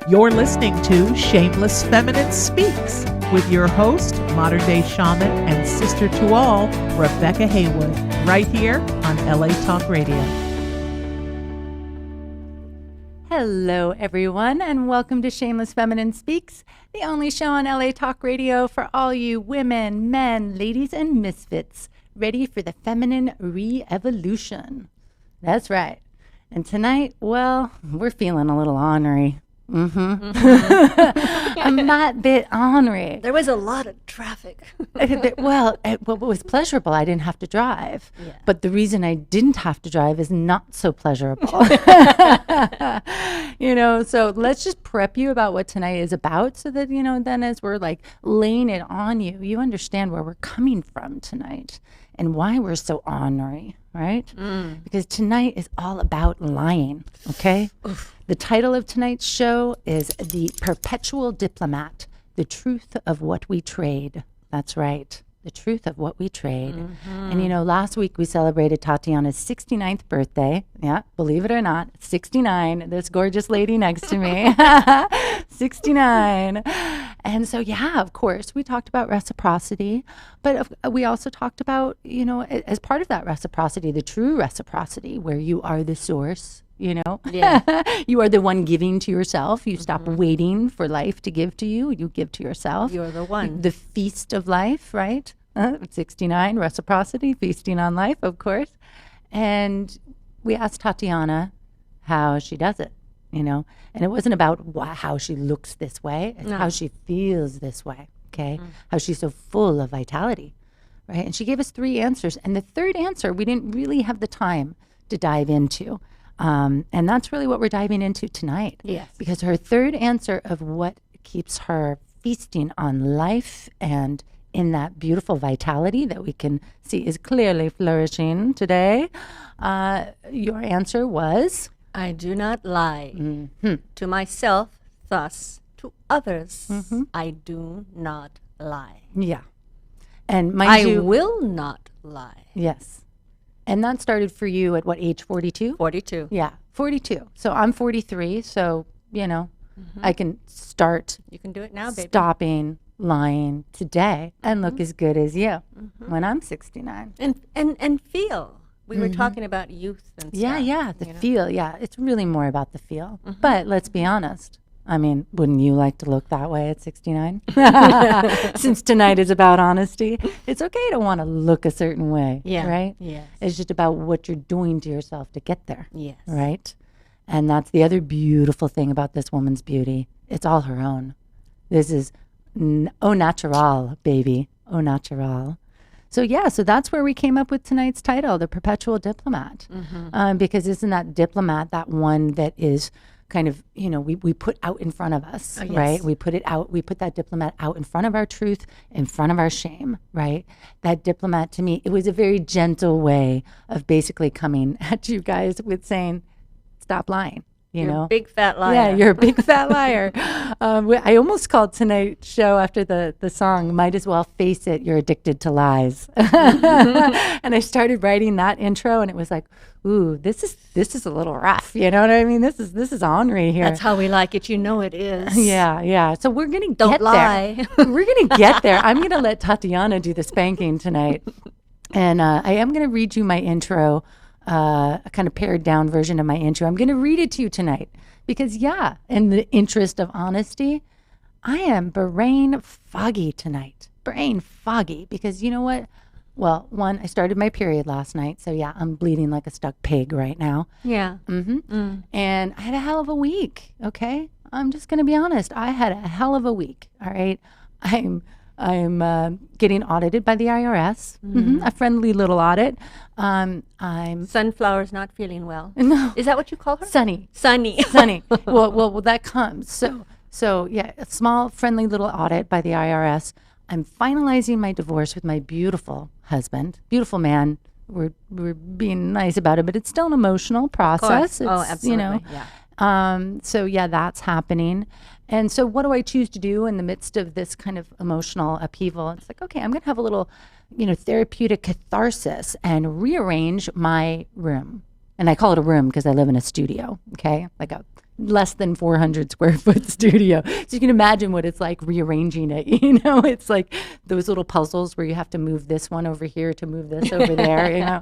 You're listening to Shameless Feminine Speaks with your host, modern-day shaman and sister to all, Rebecca Haywood, right here on LA Talk Radio. Hello, everyone, and welcome to Shameless Feminine Speaks, the only show on LA Talk Radio for all you women, men, ladies, and misfits ready for the feminine re-evolution. That's right. And tonight, well, we're feeling a little ornery. I'm that bit ornery. There was a lot of traffic. Well, what was pleasurable, I didn't have to drive. Yeah. But the reason I didn't have to drive is not so pleasurable. So let's just prep you about what tonight is about so that, then as we're like laying it on you, you understand where we're coming from tonight and why we're so ornery, right? Because tonight is all about lying, okay? Oof. The title of tonight's show is The Perpetual Diplomat, The Truth of What We Trade. That's right, the truth of what we trade. And last week we celebrated Tatyana's 69th birthday. Yeah, believe it or not, 69, this gorgeous lady next to me, 69. And so, of course, we talked about reciprocity, but we also talked about, as part of that reciprocity, the true reciprocity, where you are the source. Yeah. You are the one giving to yourself. You stop waiting for life to give to you. You give to yourself. You're the one. The feast of life, right? 69, reciprocity, feasting on life, of course. And we asked Tatyana how she does it, and it wasn't about how she looks this way. It's how she feels this way, okay? How she's so full of vitality, right? And she gave us 3 answers. And the third answer, we didn't really have the time to dive into. And that's really what we're diving into tonight. Yes. Because her third answer of what keeps her feasting on life and in that beautiful vitality that we can see is clearly flourishing today, your answer was? I do not lie to myself, thus to others. I do not lie. Yeah. And mind I will not lie. Yes. And that started for you at what age, 42? 42. Yeah, 42. So I'm 43, so, I can start You can do it now, baby. stopping lying today and look as good as you when I'm 69. And feel. We were talking about youth and stuff. Yeah, the feel. Yeah, it's really more about the feel. But let's be honest. I mean, wouldn't you like to look that way at 69? Since tonight is about honesty, it's okay to want to look a certain way, right? Yes. It's just about what you're doing to yourself to get there, Yes. right? And that's the other beautiful thing about this woman's beauty. It's all her own. This is au natural, baby, au natural. So that's where we came up with tonight's title, The Perpetual Diplomat. Because isn't that diplomat that one that is kind of, we put out in front of us, right? We put that diplomat out in front of our truth, in front of our shame, right? That diplomat, to me, it was a very gentle way of basically coming at you guys with saying, stop lying. You're a big fat liar. Yeah, you're a big fat liar. I almost called tonight's show after the song, Might As Well Face It, You're Addicted to Lies. And I started writing that intro and it was like, ooh, this is a little rough. You know what I mean? This is ornery here. That's how we like it. You know it is. Yeah. So we're going to Don't get lie. there. We're going to get there. I'm going to let Tatyana do the spanking tonight. And I am going to read you my intro. A kind of pared down version of my intro. I'm going to read it to you tonight because, in the interest of honesty, I am brain foggy tonight. Brain foggy because you know what? Well, one, I started my period last night, so I'm bleeding like a stuck pig right now. Yeah. And I had a hell of a week. Okay, I'm just going to be honest. I had a hell of a week. All right, I'm getting audited by the IRS, a friendly little audit. I'm Sunflower's not feeling well. No. Is that what you call her? Sunny. Well, that comes. So a small friendly little audit by the IRS. I'm finalizing my divorce with my beautiful husband, beautiful man. We're being nice about it, but it's still an emotional process. Of course. Absolutely. Yeah. That's happening. And so what do I choose to do in the midst of this kind of emotional upheaval? It's like, okay, I'm going to have a little, therapeutic catharsis and rearrange my room. And I call it a room because I live in a studio, okay? Like a less than 400 square foot studio. So you can imagine what it's like rearranging it. It's like those little puzzles where you have to move this one over here to move this over there,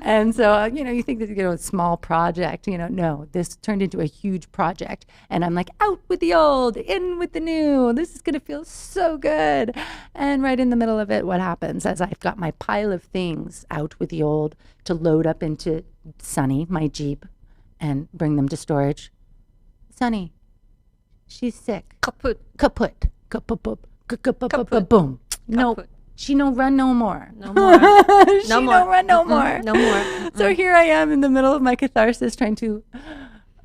And so, you think that, a small project, no, this turned into a huge project. And I'm like, out with the old, in with the new. This is going to feel so good. And right in the middle of it, what happens as I've got my pile of things out with the old to load up into Sunny, my Jeep, and bring them to storage. Sunny, she's sick. Kaput. Boom. No, she no run no more. No more. She no run no more. No more. So here I am in the middle of my catharsis trying to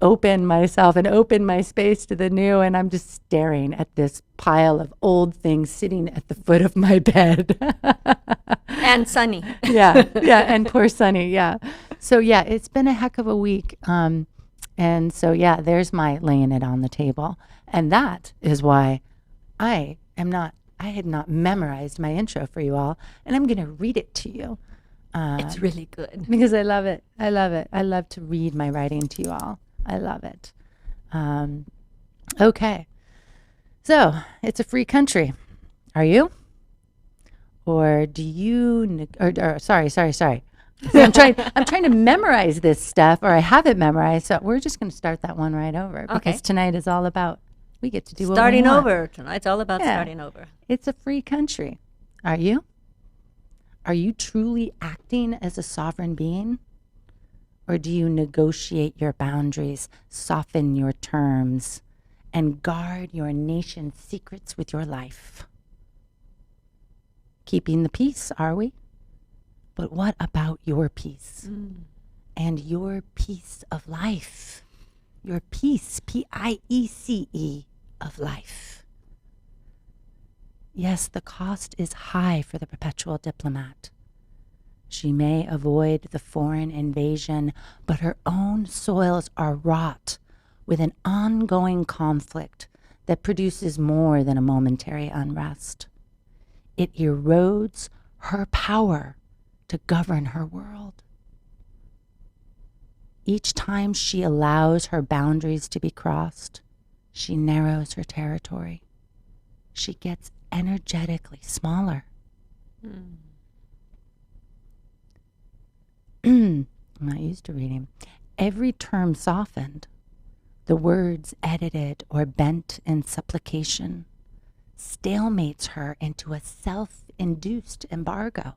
open myself and open my space to the new, and I'm just staring at this pile of old things sitting at the foot of my bed. And Sunny. Yeah, and poor Sunny, yeah. So it's been a heck of a week. And so, there's my laying it on the table. And that is why I had not memorized my intro for you all. And I'm going to read it to you. It's really good. Because I love it. I love to read my writing to you all. I love it. Okay. So, it's a free country. Are you? Or do you, sorry. I'm trying to memorize this stuff, or I have it memorized. So we're just going to start that one right over because tonight is all about we get to do starting what we want. over. Tonight's all about starting over. It's a free country. Are you? Are you truly acting as a sovereign being, or do you negotiate your boundaries, soften your terms, and guard your nation's secrets with your life? Keeping the peace, are we? But what about your peace and your piece of life? Your peace, P-I-E-C-E, of life. Yes, the cost is high for the perpetual diplomat. She may avoid the foreign invasion, but her own soils are wrought with an ongoing conflict that produces more than a momentary unrest. It erodes her power to govern her world. Each time she allows her boundaries to be crossed, she narrows her territory. She gets energetically smaller. I'm not used to reading. Every term softened, the words edited or bent in supplication, stalemates her into a self-induced embargo.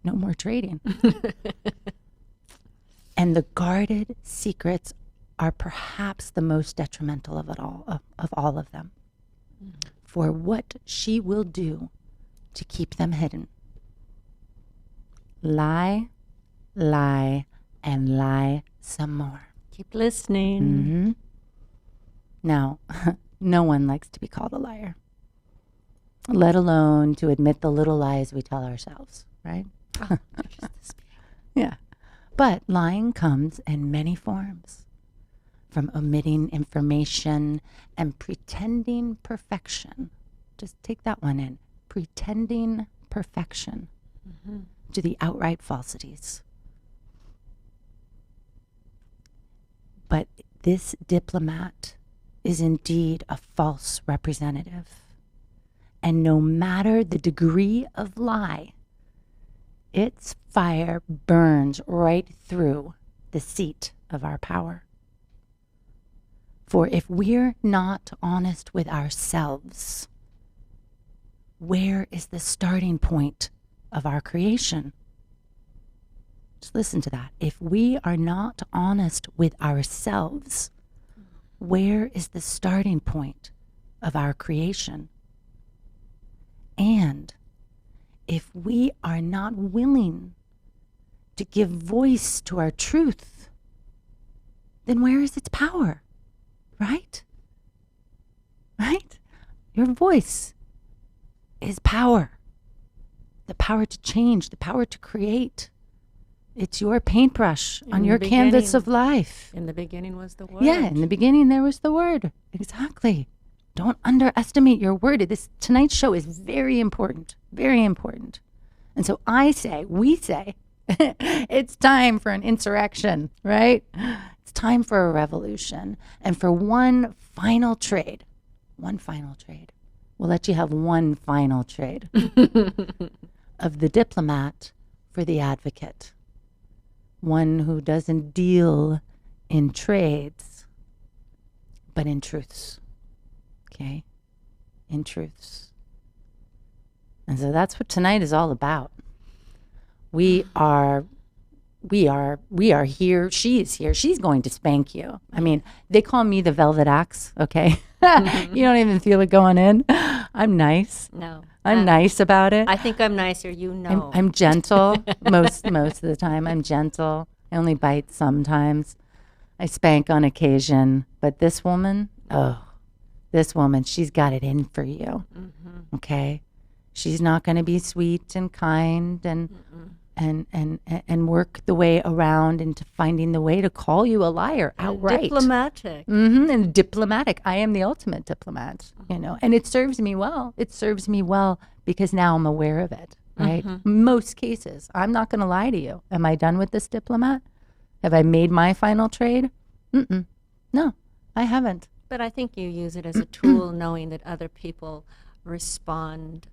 No more trading. And the guarded secrets are perhaps the most detrimental of all of them. For what she will do to keep them hidden. Lie, lie, and lie some more. Keep listening. Now, no one likes to be called a liar, let alone to admit the little lies we tell ourselves, right? Yeah. But lying comes in many forms, from omitting information and pretending perfection. Just take that one in. Pretending perfection to the outright falsities. But this diplomat is indeed a false representative. And no matter the degree of lie, its fire burns right through the seat of our power. For if we're not honest with ourselves, where is the starting point of our creation? Just listen to that. If we are not honest with ourselves, where is the starting point of our creation? And if we are not willing to give voice to our truth, then where is its power? Right? Right? Your voice is power. The power to change, the power to create. It's your paintbrush on your canvas of life. In the beginning was the word. Yeah, in the beginning there was the word. Exactly. Don't underestimate your word. Tonight's show is very important, very important. And so we say, it's time for an insurrection, right? It's time for a revolution and for one final trade. One final trade. We'll let you have one final trade of the diplomat for the advocate. One who doesn't deal in trades, but in truths. Okay? In truths. And so that's what tonight is all about. We are here. She is here. She's going to spank you. I mean, they call me the velvet axe, okay? You don't even feel it going in. I'm nice. No. I'm nice about it. I think I'm nicer, you know. I'm gentle most of the time. I'm gentle. I only bite sometimes. I spank on occasion. But this woman, she's got it in for you. Mm-hmm. Okay? She's not going to be sweet and kind and work the way around into finding the way to call you a liar outright. Diplomatic. Mm-hmm, and diplomatic. I am the ultimate diplomat, and it serves me well. It serves me well because now I'm aware of it, right? Mm-hmm. Most cases. I'm not going to lie to you. Am I done with this diplomat? Have I made my final trade? No, I haven't. But I think you use it as a tool knowing that other people respond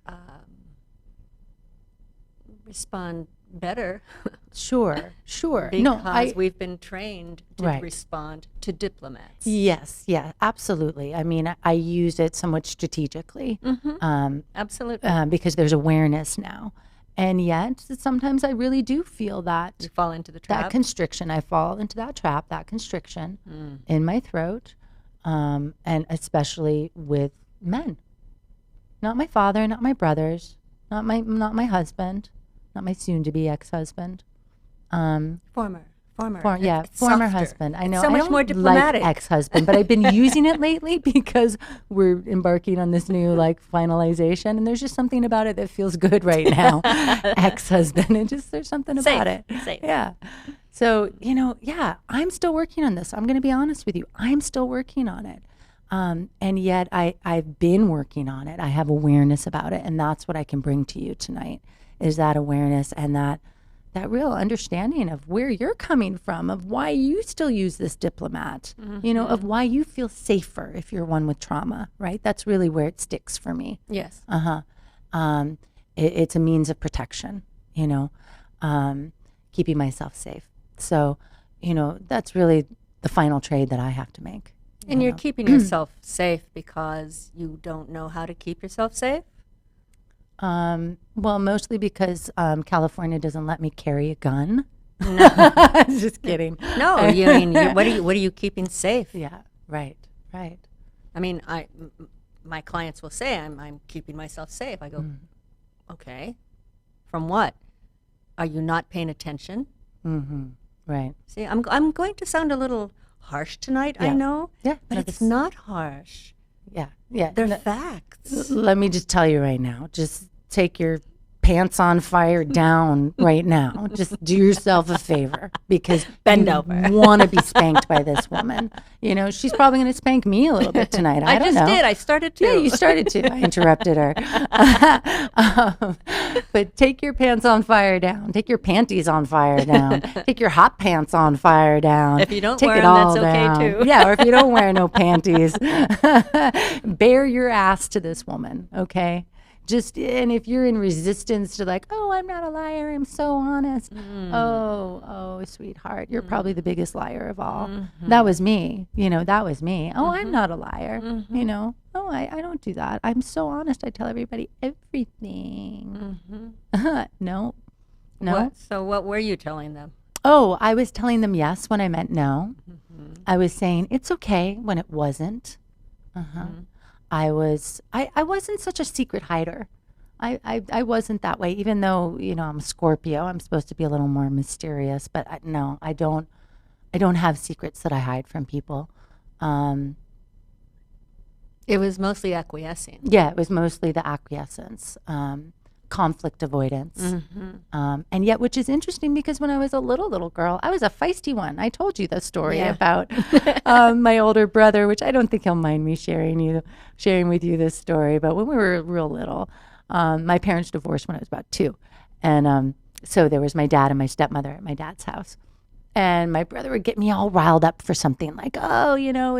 better. Sure. Because we've been trained to respond to diplomats. Yes, yeah, absolutely. I mean, I use it somewhat strategically. Mm-hmm. Absolutely. Because there's awareness now. And yet, sometimes I really do feel that. You fall into the trap? That constriction. I fall into that trap, that constriction in my throat, and especially with men. Not my father, not my brothers, not my husband. Not my soon-to-be ex-husband. Former husband. I know. So much more diplomatic. Like ex-husband, but I've been using it lately because we're embarking on this new finalization, and there's just something about it that feels good right now. Ex-husband, and there's something about it. Safe. Yeah. So I'm still working on this. I'm going to be honest with you. I'm still working on it. And yet I've been working on it. I have awareness about it, and that's what I can bring to you tonight. Is that awareness and that real understanding of where you're coming from, of why you still use this diplomat, of why you feel safer if you're one with trauma, right? That's really where it sticks for me. Yes. It's a means of protection, keeping myself safe. So, that's really the final trade that I have to make. And you're keeping yourself safe because you don't know how to keep yourself safe? Well, mostly because California doesn't let me carry a gun. No, just kidding. No, you mean what are you keeping safe? Yeah, right. I mean, my clients will say I'm keeping myself safe. I go, okay, from what? Are you not paying attention? Mm-hmm. Right. See, I'm going to sound a little harsh tonight. Yeah. I know. Yeah, but it's not harsh. Yeah. They're facts. Let me just tell you right now. Just take your pants on fire down right now. Just do yourself a favor because bend you over. Want to be spanked by this woman. She's probably going to spank me a little bit tonight. I don't know. I just did. I started to. Yeah, you started to. I interrupted her. But take your pants on fire down. Take your panties on fire down. Take your hot pants on fire down. If you don't take wear it them, all that's down. okay too. Yeah, or if you don't wear no panties, bare your ass to this woman, okay? And if you're in resistance to I'm not a liar, I'm so honest. Oh, sweetheart, you're probably the biggest liar of all. Mm-hmm. That was me. That was me. Oh, I'm not a liar. Mm-hmm. Oh, I don't do that. I'm so honest. I tell everybody everything. Mm-hmm. No. So what were you telling them? Oh, I was telling them yes when I meant no. Mm-hmm. I was saying it's okay when it wasn't. Mm-hmm. I wasn't such a secret hider. I wasn't that way, even though, I'm a Scorpio. I'm supposed to be a little more mysterious, but no, I don't have secrets that I hide from people. It was mostly acquiescing. Yeah, it was mostly the acquiescence, conflict avoidance. Mm-hmm. And yet, which is interesting because when I was a little girl, I was a feisty one. I told you the story about my older brother, which I don't think he'll mind me sharing with you this story. But when we were real little, my parents divorced when I was about 2. And so there was my dad and my stepmother at my dad's house. And my brother would get me all riled up for something like, oh,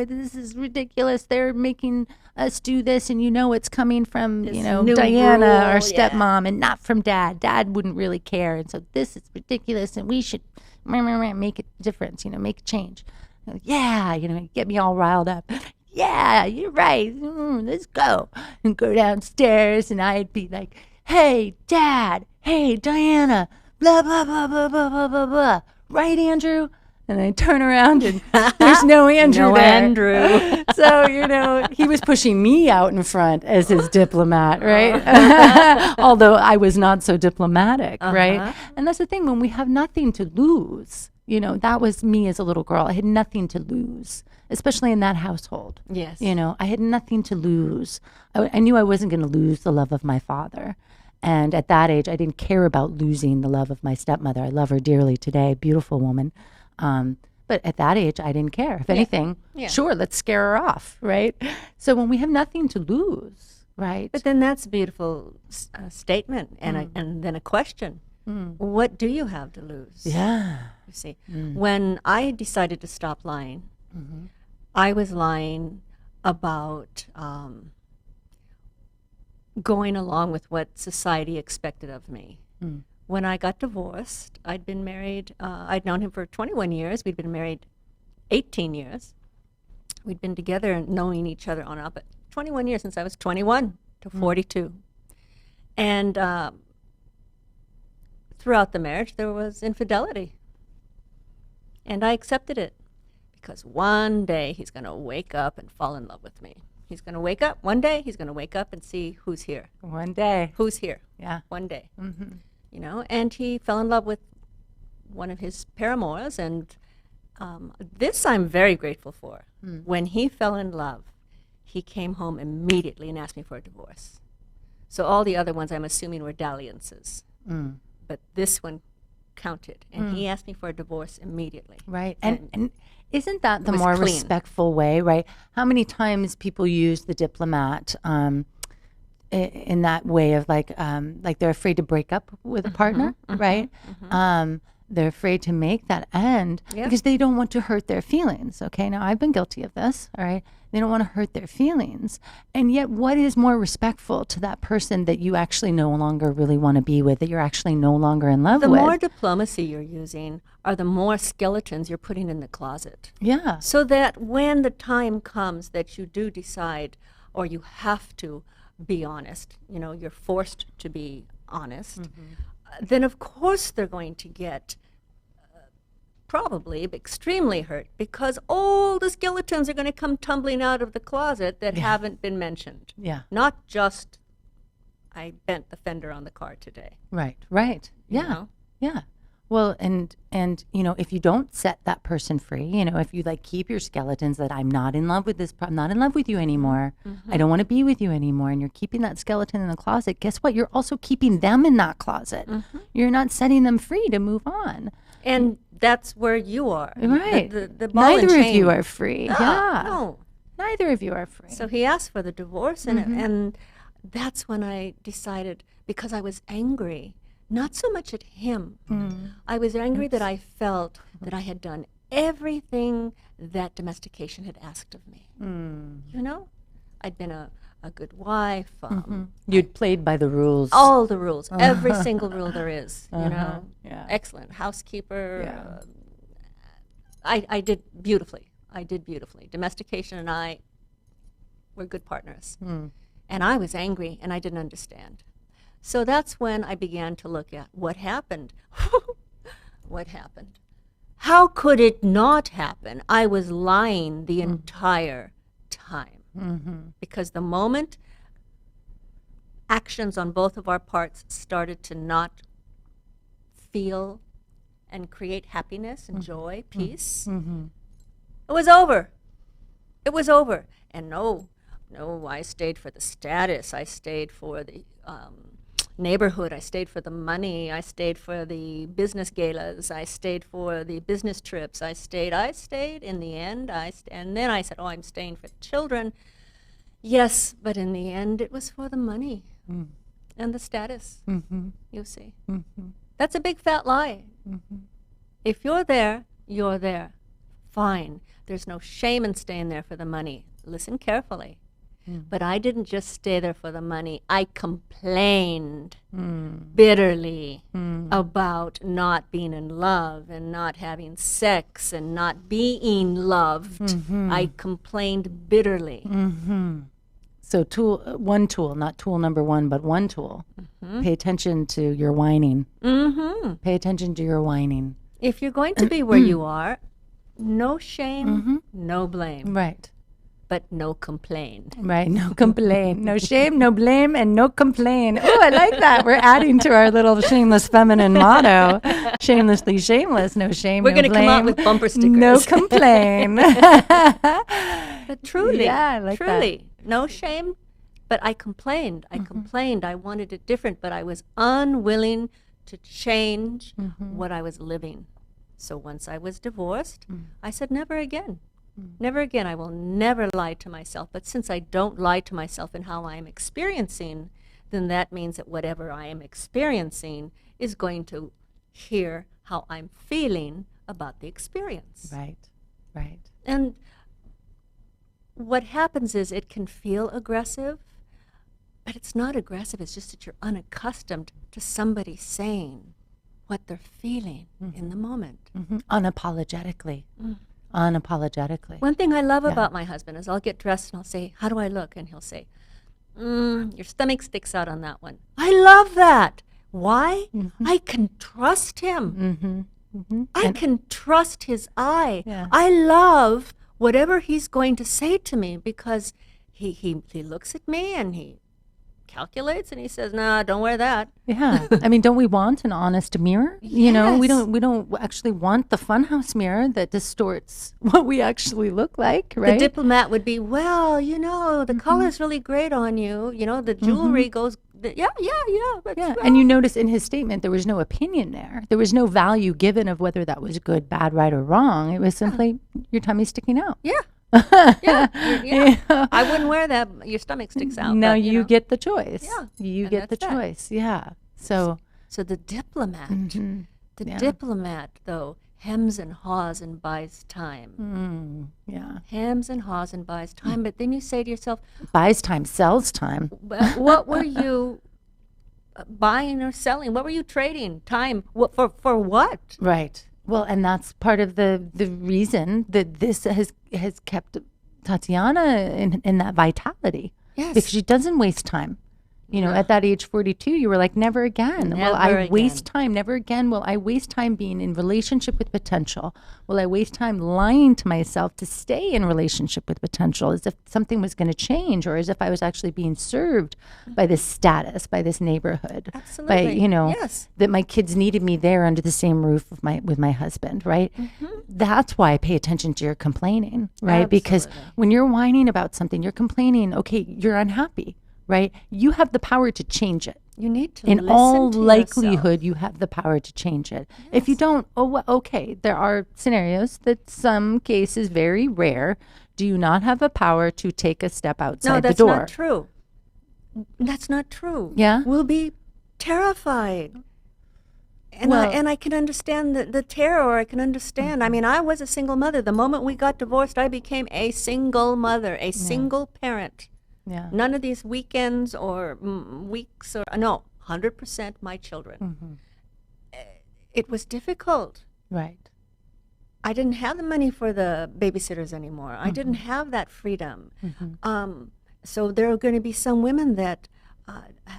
this is ridiculous. They're making us do this, and it's coming from, This Diana, new our rule, stepmom, and not from Dad. Dad wouldn't really care. And so this is ridiculous, and we should make a difference, make a change. Yeah, get me all riled up. Yeah, you're right. Let's go. And go downstairs, and I'd be like, hey, Dad. Hey, Diana. Blah, blah, blah, blah, blah, blah, blah, blah. Right, Andrew? And I turn around and there's no Andrew No there. Andrew. So, he was pushing me out in front as his diplomat, right? Although I was not so diplomatic, right? And that's the thing, when we have nothing to lose, that was me as a little girl. I had nothing to lose, especially in that household. Yes. I had nothing to lose. I knew I wasn't going to lose the love of my father. And at that age, I didn't care about losing the love of my stepmother. I love her dearly today, beautiful woman. But at that age, I didn't care. If anything, sure, let's scare her off, right? So when we have nothing to lose, right? But then that's a beautiful statement and then a question. What do you have to lose? Yeah. You see, when I decided to stop lying, I was lying about going along with what society expected of me. When I got divorced, I'd been married, I'd known him for 21 years. We'd been married 18 years. We'd been together and knowing each other on and off, but 21 years since I was 21 to 42. And throughout the marriage, there was infidelity. And I accepted it because one day he's going to wake up and fall in love with me. He's going to wake up. One day he's going to wake up and see who's here. One day. Who's here. Yeah. One day. And he fell in love with one of his paramours, and this I'm very grateful for. When he fell in love, he came home immediately and asked me for a divorce. So all the other ones I'm assuming were dalliances. But this one counted, and he asked me for a divorce immediately. Right. And isn't that the was more clean. respectful way, right? How many times people use the diplomat in that way of like they're afraid to break up with a partner, right? They're afraid to make that end because they don't want to hurt their feelings. Okay, now I've been guilty of this, all right? They don't want to hurt their feelings. And yet what is more respectful to that person that you actually no longer really want to be with, that you're actually no longer in love The with? more diplomacy you're using are the more skeletons you're putting in the closet. Yeah. So that when the time comes that you do decide, or you have to be honest, you're forced to be honest, then of course they're going to get probably extremely hurt because all the skeletons are going to come tumbling out of the closet that haven't been mentioned. Yeah. Not just, I bent the fender on the car today. Right. you Yeah. know? Yeah. Well, and if you don't set that person free, if you keep your skeletons that I'm not in love with this, I'm not in love with you anymore. I don't want to be with you anymore. And you're keeping that skeleton in the closet. Guess what? You're also keeping them in that closet. You're not setting them free to move on. And that's where you are. Right. The ball and Neither of chain. you are free. No, Yeah. No. Neither of you are free. So he asked for the divorce, and that's when I decided, because I was angry, not so much at him. I was angry that I felt that I had done everything that domestication had asked of me. I'd been a good wife. You'd played by the rules. All the rules, every single rule there is, Yeah. Excellent. Housekeeper. I did beautifully. Domestication and I were good partners. And I was angry, and I didn't understand. So that's when I began to look at what happened. What happened? How could it not happen? I was lying the entire time. Because the moment actions on both of our parts started to not feel and create happiness and joy, peace, it was over. It was over. And no, I stayed for the status. I stayed for the neighborhood. I stayed for the money. I stayed for the business galas. I stayed for the business trips. I stayed in the end. And then I said, I'm staying for children. Yes, but in the end, it was for the money and the status, you see. That's a big fat lie. If you're there you're there. Fine. There's no shame in staying there for the money. Listen carefully. But I didn't just stay there for the money. I complained bitterly about not being in love and not having sex and not being loved. I complained bitterly. So one tool, not tool number one, but one tool. Pay attention to your whining. Pay attention to your whining. If you're going to be where you are, no shame, no blame. Right. But no complain. Right, no complain. No shame, no blame, and no complain. Oh, I like that. We're adding to our little shameless feminine motto. Shamelessly shameless, no shame, We're no going to blame. come out with bumper stickers. No complain. But truly, Yeah, I like truly, no shame, but I complained. I complained. I wanted it different, but I was unwilling to change what I was living. So once I was divorced, I said, never again. Never again. I will never lie to myself. But since I don't lie to myself in how I am experiencing, then that means that whatever I am experiencing is going to hear how I'm feeling about the experience. Right, right. And what happens is it can feel aggressive, but it's not aggressive. It's just that you're unaccustomed to somebody saying what they're feeling in the moment. Unapologetically. Unapologetically. One thing I love about my husband is I'll get dressed and I'll say, how do I look? And he'll say, your stomach sticks out on that one. I love that. Why? I can trust him. I can trust his eye. Yeah. I love whatever he's going to say to me because he looks at me and he calculates and he says, nah, don't wear that. Yeah. I mean, don't we want an honest mirror? You know, we don't actually want the funhouse mirror that distorts what we actually look like, right? The diplomat would be, well, you know, the color's really great on you. You know, the jewelry goes, yeah. But Yeah, and you notice in his statement there was no opinion there. There was no value given of whether that was good, bad, right, or wrong. It was simply your tummy's sticking out. Yeah. Yeah. I wouldn't wear that. Your stomach sticks out. Now but, you know. get the choice. Yeah, You and get the that's that. choice. Yeah. So So the diplomat, diplomat, though, hems and haws and buys time. yeah. Hems and haws and buys time. But then you say to yourself, Buys time, sells time. what were you buying or selling? What were you trading? Time. For what? Right. Well, and that's part of the reason that this has kept Tatyana in that vitality. Yes. Because she doesn't waste time. You know, at that age 42, you were like, never again. Will I Never waste again. time? Never again. Will I waste time being in relationship with potential? Will I waste time lying to myself to stay in relationship with potential as if something was going to change or as if I was actually being served by this status, by this neighborhood? Absolutely. By, you know, Yes. that my kids needed me there under the same roof with my husband, right? That's why I pay attention to your complaining, right? Because Absolutely. when you're whining about something, you're complaining, okay, you're unhappy. Right? You have the power to change it. You need to In listen all to likelihood, yourself. you have the power to change it. If you don't, oh, well, okay, there are scenarios that some cases, very rare, do you not have the power to take a step outside No, the that's door? not true. That's not true. Yeah? We'll be terrified. And, Well- I can understand the terror. I can understand. I mean, I was a single mother. The moment we got divorced, I became a single mother, a single parent. Yeah. None of these weekends or weeks or no, 100% my children. It was difficult. Right. I didn't have the money for the babysitters anymore. I didn't have that freedom. So there are going to be some women that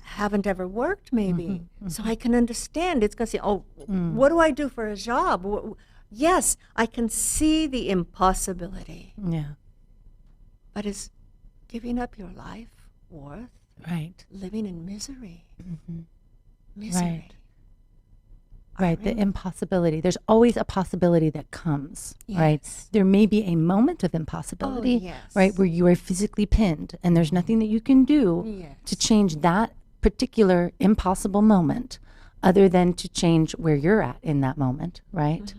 haven't ever worked, maybe. So I can understand. It's going to say, oh, what do I do for a job? Yes, I can see the impossibility. Yeah. But is giving up your life worth Right. living in misery? Misery. Right. Right. The impossibility. There's always a possibility that comes, right? Yes. There may be a moment of impossibility, yes. right, where you are physically pinned and there's nothing that you can do Yes. to change that particular impossible moment other than to change where you're at in that moment, right?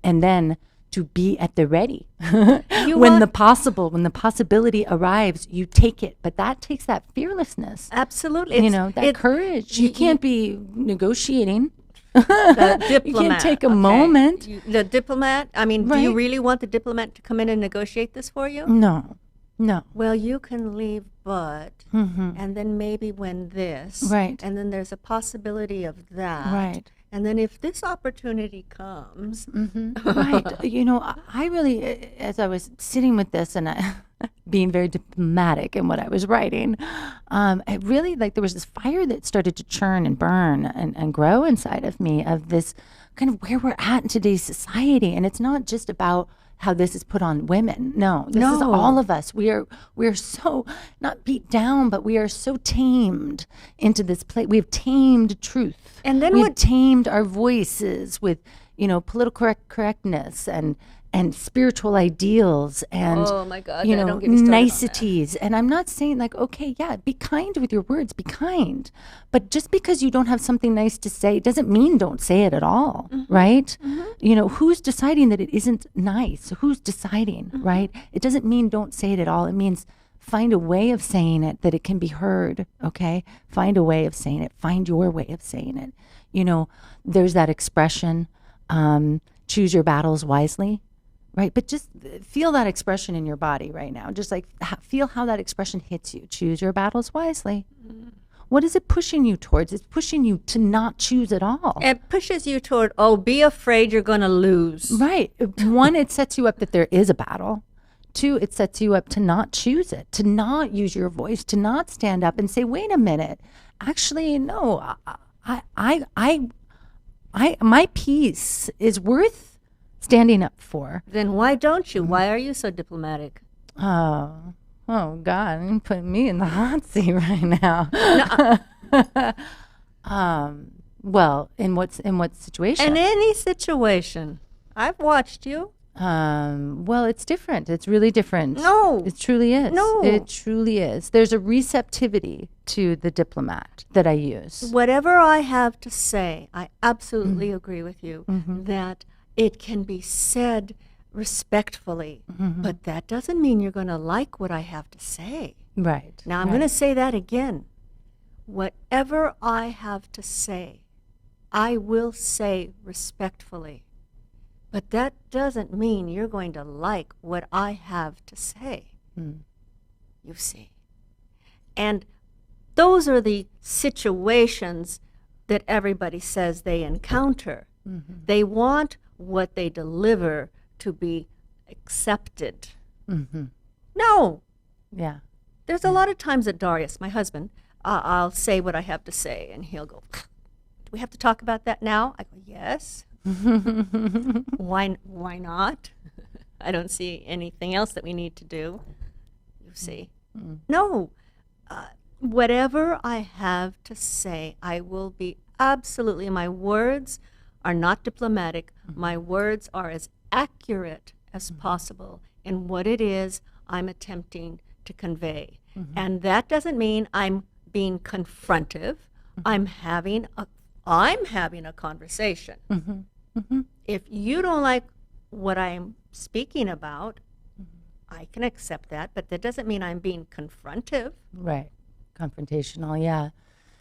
And then to be at the ready. when the possibility arrives, you take it. But that takes that fearlessness. Absolutely. You know, that courage. You can't be negotiating. The diplomat. You can take a okay. moment. The diplomat. I mean, do you Right. really want the diplomat to come in and negotiate this for you? No. Well, you can leave, but, and then maybe when this, Right. and then there's a possibility of that, Right. and then if this opportunity comes, Right. You know, I really, as I was sitting with this and being very diplomatic in what I was writing, it really, like, there was this fire that started to churn and burn and grow inside of me of this kind of where we're at in today's society. And it's not just about how this is put on women. No, this is No. all of us. We are so not beat down, but we are so tamed into this place. We've tamed truth, And then we've what- tamed our voices with, political correctness and spiritual ideals and Oh, my God, you yeah, know, don't get me started on that. niceties. And I'm not saying like, okay, yeah, be kind with your words, be kind. But just because you don't have something nice to say doesn't mean don't say it at all, right? Who's deciding that it isn't nice? Who's deciding, right? It doesn't mean don't say it at all. It means find a way of saying it that it can be heard, okay? Find a way of saying it. Find your way of saying it. There's that expression, choose your battles wisely. Right. But just feel that expression in your body right now. Just like feel how that expression hits you. Choose your battles wisely. What is it pushing you towards? It's pushing you to not choose at all. it pushes you toward, be afraid you're going to lose. Right. One, it sets you up that there is a battle. Two, it sets you up to not choose it, to not use your voice, to not stand up and say, wait a minute. Actually, no, my piece is worth standing up for. Then why don't you? Why are you so diplomatic? Oh God, you're putting me in the hot seat right now. Well, in what situation? In any situation. I've watched you. Well, it's different. It's really different. No. It truly is. No. It truly is. There's a receptivity to the diplomat that I use. Whatever I have to say, I absolutely agree with you that it can be said respectfully, but that doesn't mean you're going to like what I have to say. Right. Now, I'm going to say that again. Whatever I have to say, I will say respectfully. But that doesn't mean you're going to like what I have to say. You see. And those are the situations that everybody says they encounter. They want what they deliver to be accepted. No. Yeah. There's a lot of times that Darius, my husband, I'll say what I have to say, and he'll go, do we have to talk about that now? I go, yes. Why not? I don't see anything else that we need to do. You see. No. Whatever I have to say, I will be absolutely, my words are not diplomatic. My words are as accurate as possible in what it is I'm attempting to convey. And that doesn't mean I'm being confrontive. I'm having a conversation. If you don't like what I'm speaking about, I can accept that, but that doesn't mean I'm being confrontive. Right. Confrontational, yeah.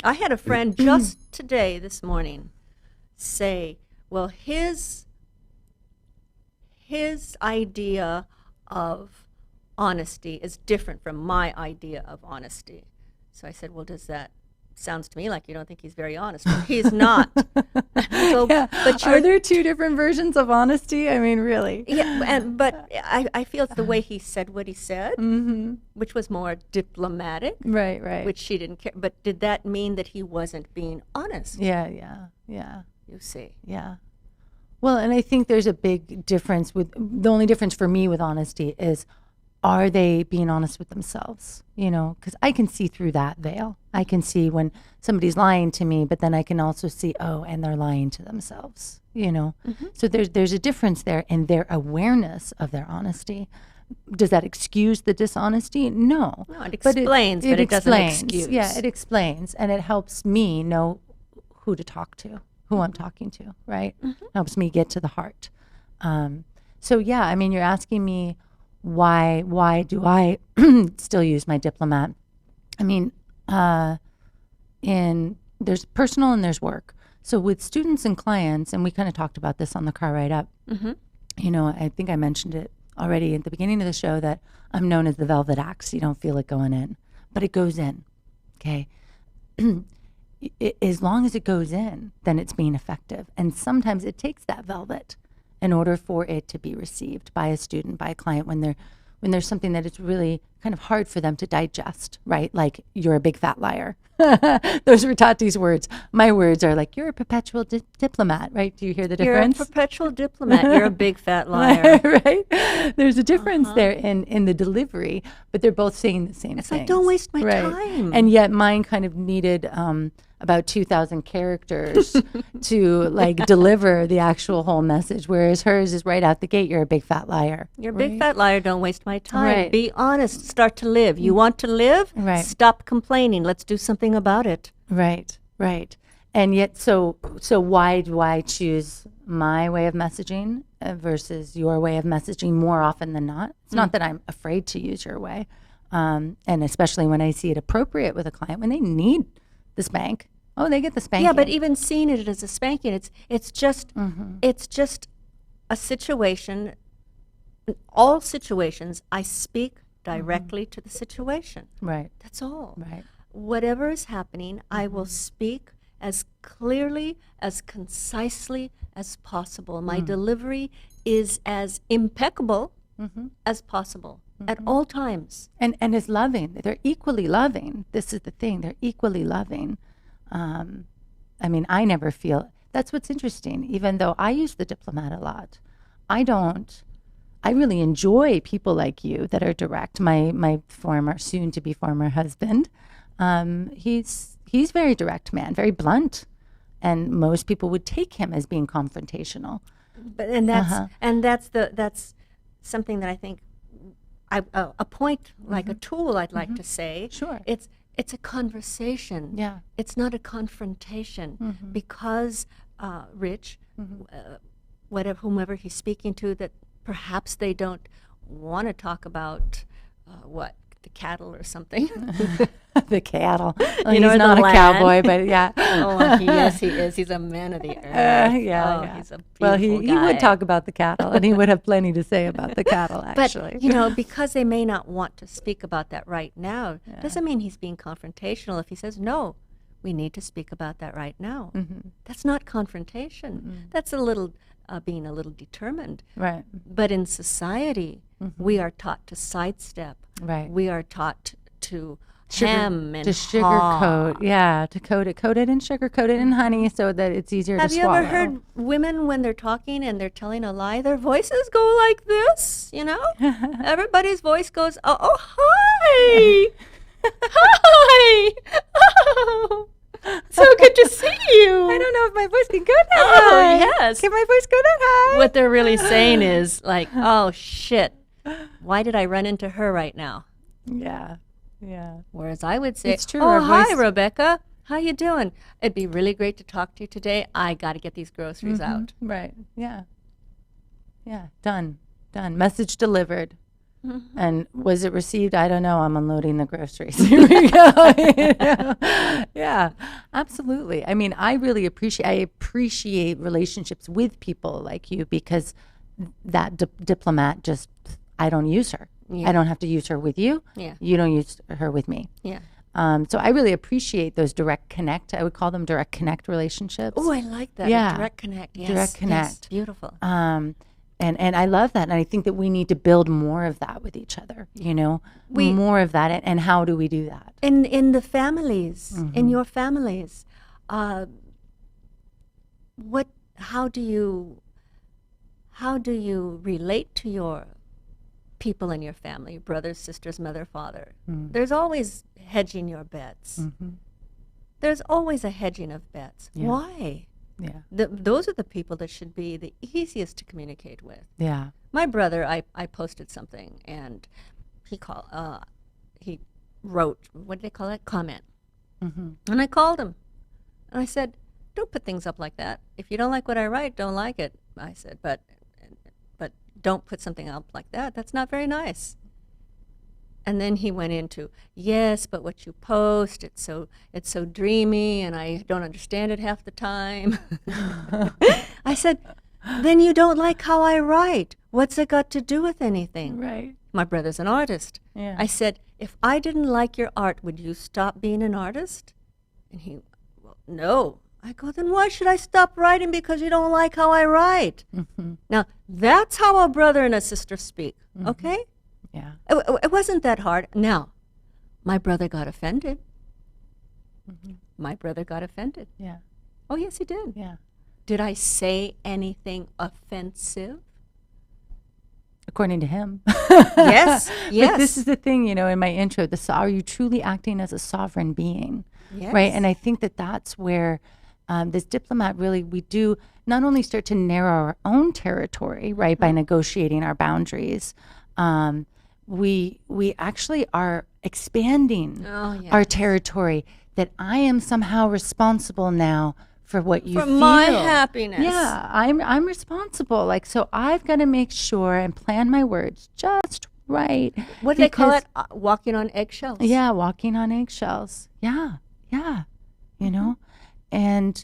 I had a friend just today, this morning, say, well, his idea of honesty is different from my idea of honesty. So I said, well, sounds to me like you don't think he's very honest. Well, he's not. So, Yeah. but Are there two different versions of honesty? I mean, really? Yeah, but I feel it's the way he said what he said, which was more diplomatic, Right. which she didn't care. But did that mean that he wasn't being honest? Yeah. You see. Yeah. Well, and I think there's a big difference the only difference for me with honesty is, are they being honest with themselves? Because I can see through that veil. I can see when somebody's lying to me, but then I can also see, and they're lying to themselves, So there's a difference there in their awareness of their honesty. Does that excuse the dishonesty? No. No, it explains, but it doesn't excuse. Yeah, it explains, and it helps me know who to talk to, who I'm talking to, right? Helps me get to the heart. So yeah, I mean, you're asking me why do I still use my diplomat? I mean, there's personal and there's work. So with students and clients, and we kind of talked about this on the car ride up, you know, I think I mentioned it already at the beginning of the show that I'm known as the velvet axe. You don't feel it going in, but it goes in, okay? As long as it goes in, then it's being effective. And sometimes it takes that velvet in order for it to be received by a student, by a client, when there's something that it's really kind of hard for them to digest, right? Like, you're a big fat liar. Those were Tati's words. My words are like, you're a perpetual diplomat, right? Do you hear the difference? You're a perpetual diplomat. You're a big fat liar. Right? There's a difference there in the delivery, but they're both saying the same It's thing. like, don't waste my time. And yet mine kind of needed about 2,000 characters to like deliver the actual whole message, whereas hers is right out the gate, you're a big fat liar. You're a big fat liar. Don't waste my time. Right. Be honest. Start to live. You want to live? Right. Stop complaining. Let's do something about it. Right. And yet, so why do I choose my way of messaging versus your way of messaging more often than not? It's not that I'm afraid to use your way. And especially when I see it appropriate with a client, when they need the spank. Oh, they get the spanking. Yeah, but even seeing it as a spanking, it's just a situation. In all situations, I speak directly to the situation. Right. That's all. Right. Whatever is happening, I will speak as clearly, as concisely as possible. My delivery is as impeccable as possible at all times. And is loving. They're equally loving. This is the thing. They're equally loving. I mean, I never feel, that's what's interesting. Even though I use the diplomat a lot, I really enjoy people like you that are direct. My soon to be former husband, he's very direct man, very blunt. And most people would take him as being confrontational. But that's something that I think a point, like a tool, I'd like to say. Sure. It's a conversation. Yeah. It's not a confrontation because Rich, whomever he's speaking to, that perhaps they don't want to talk about the cattle or something. The cattle. Well, You know, he's the not a land. cowboy, but yeah. Yes, he is. He's a man of the earth. Yeah. He's a Well, beautiful he guy. would talk about the cattle, and he would have plenty to say about the cattle, actually. But, you know, because they may not want to speak about that right now, doesn't mean he's being confrontational. If he says, no, we need to speak about that right now. That's not confrontation. That's a little being a little determined. Right. But in society, we are taught to sidestep. Right. We are taught to hem and to sugarcoat, haw. to coat it and sugarcoat it in honey so that it's easier Have to you swallow. ever heard women when they're talking and they're telling a lie, their voices go like this, you know? Everybody's voice goes, oh hi! Hi! Oh, so good to see you! I don't know if my voice can go that Oh, high. yes. Can my voice go that high? What they're really saying is like, oh shit, why did I run into her right now? Yeah. Whereas I would say, It's true, oh, our hi, voice- Rebecca. How you doing? It'd be really great to talk to you today. I got to get these groceries out. Right. Yeah. Done. Message delivered. And was it received? I don't know. I'm unloading the groceries. Here we go. You know? Yeah, absolutely. I mean, I appreciate relationships with people like you because that diplomat just, I don't use her. Yeah. I don't have to use her with you. Yeah. You don't use her with me. Yeah. So I really appreciate those direct connect. I would call them direct connect relationships. Oh, I like that. Yeah. Direct connect. Yes. Direct connect. Yes. Beautiful. And I love that. And I think that we need to build more of that with each other, you know, more of that. And how do we do that? In the families, in your families, how do you relate to your people in your family, brothers, sisters, mother, father? There's always hedging your bets. There's always a hedging of bets. Yeah. Why? Yeah. Those are the people that should be the easiest to communicate with. Yeah. My brother, I posted something, and he wrote, what do they call it? Comment. And I called him, and I said, don't put things up like that. If you don't like what I write, don't like it. I said, but don't put something up like that. That's not very nice. And then he went into, yes, but what you post, it's so dreamy, and I don't understand it half the time. I said, then you don't like how I write. What's it got to do with anything? Right. My brother's an artist. Yeah. I said, if I didn't like your art, would you stop being an artist? And he, well, no. I go, then why should I stop writing because you don't like how I write? Mm-hmm. Now, that's how a brother and a sister speak, okay? Yeah. It wasn't that hard. Now, my brother got offended. My brother got offended. Yeah. Oh, yes, he did. Yeah. Did I say anything offensive? According to him. Yes, yes. But this is the thing, in my intro, are you truly acting as a sovereign being? Yes. Right? And I think that's where this diplomat really, we do not only start to narrow our own territory, right, by negotiating our boundaries, we actually are expanding our territory, that I am somehow responsible now for what you feel. For my happiness. Yeah, I'm responsible. Like, so I've got to make sure and plan my words just right. What do they call it? Walking on eggshells. Yeah, walking on eggshells. Yeah, and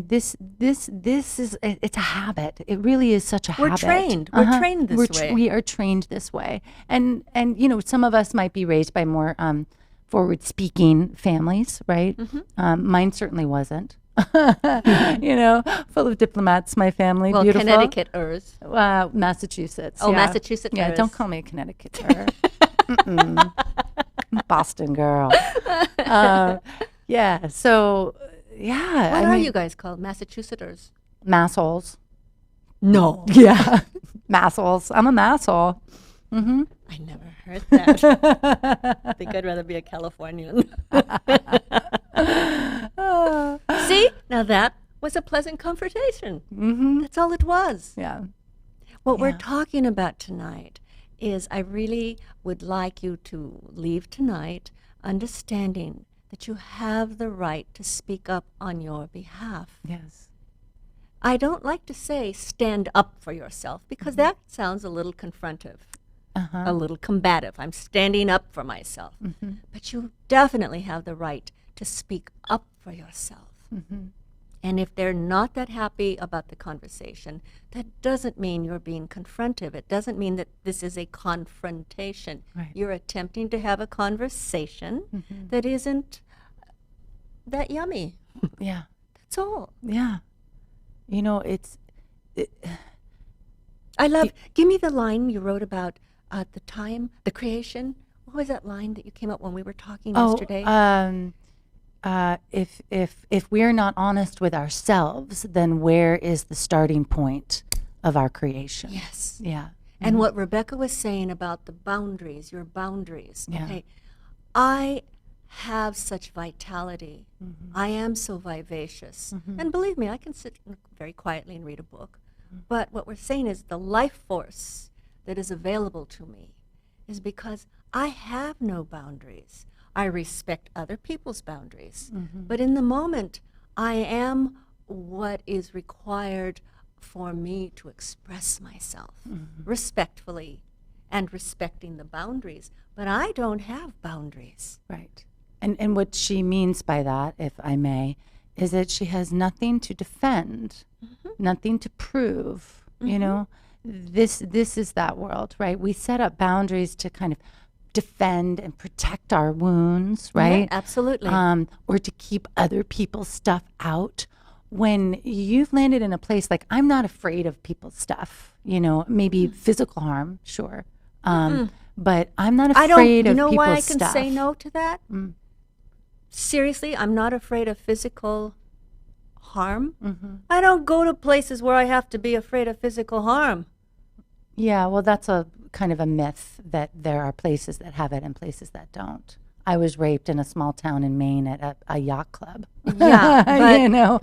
this is, it's a habit. It really is such a habit. We're trained. We're trained this way. We are trained this way, and some of us might be raised by more forward-speaking families, right? Mine certainly wasn't. Full of diplomats, my family. Well, beautiful. Connecticut-ers. Massachusetts. Oh, yeah. Massachusetts-ers. Yeah, don't call me a Connecticut-er. Boston girl. Yeah, so, yeah. What are you guys called? Massachusetts-ers? Massholes. No. Yeah, massholes. I'm a masshole. I never heard that. I think I'd rather be a Californian. See? Now that was a pleasant confrontation. That's all it was. Yeah. What we're talking about tonight is I really would like you to leave tonight understanding that you have the right to speak up on your behalf. Yes. I don't like to say stand up for yourself because that sounds a little confrontive. A little combative. I'm standing up for myself. But you definitely have the right to speak up for yourself. And if they're not that happy about the conversation, that doesn't mean you're being confrontive. It doesn't mean that this is a confrontation. Right. You're attempting to have a conversation that isn't that yummy. Yeah. That's all. Yeah. I love, give me the line you wrote about the time, the creation. What was that line that you came up when we were talking yesterday? If we're not honest with ourselves, then where is the starting point of our creation? Yes. Yeah. And what Rebecca was saying about the boundaries, your boundaries. Yeah. Okay. I have such vitality. I am so vivacious. And believe me, I can sit very quietly and read a book. But what we're saying is the life force that is available to me is because I have no boundaries. I respect other people's boundaries. But in the moment, I am what is required for me to express myself respectfully and respecting the boundaries. But I don't have boundaries. Right. And what she means by that, if I may, is that she has nothing to defend, nothing to prove. This is that world, right? We set up boundaries to kind of defend and protect our wounds, right? Yeah, absolutely. Or to keep other people's stuff out. When you've landed in a place like, I'm not afraid of people's stuff, maybe physical harm, sure. But I'm not afraid of people's stuff. You know why I can say no to that? Seriously, I'm not afraid of physical harm. I don't go to places where I have to be afraid of physical harm. Yeah, well, that's a kind of a myth that there are places that have it and places that don't. I was raped in a small town in Maine at a yacht club. Yeah,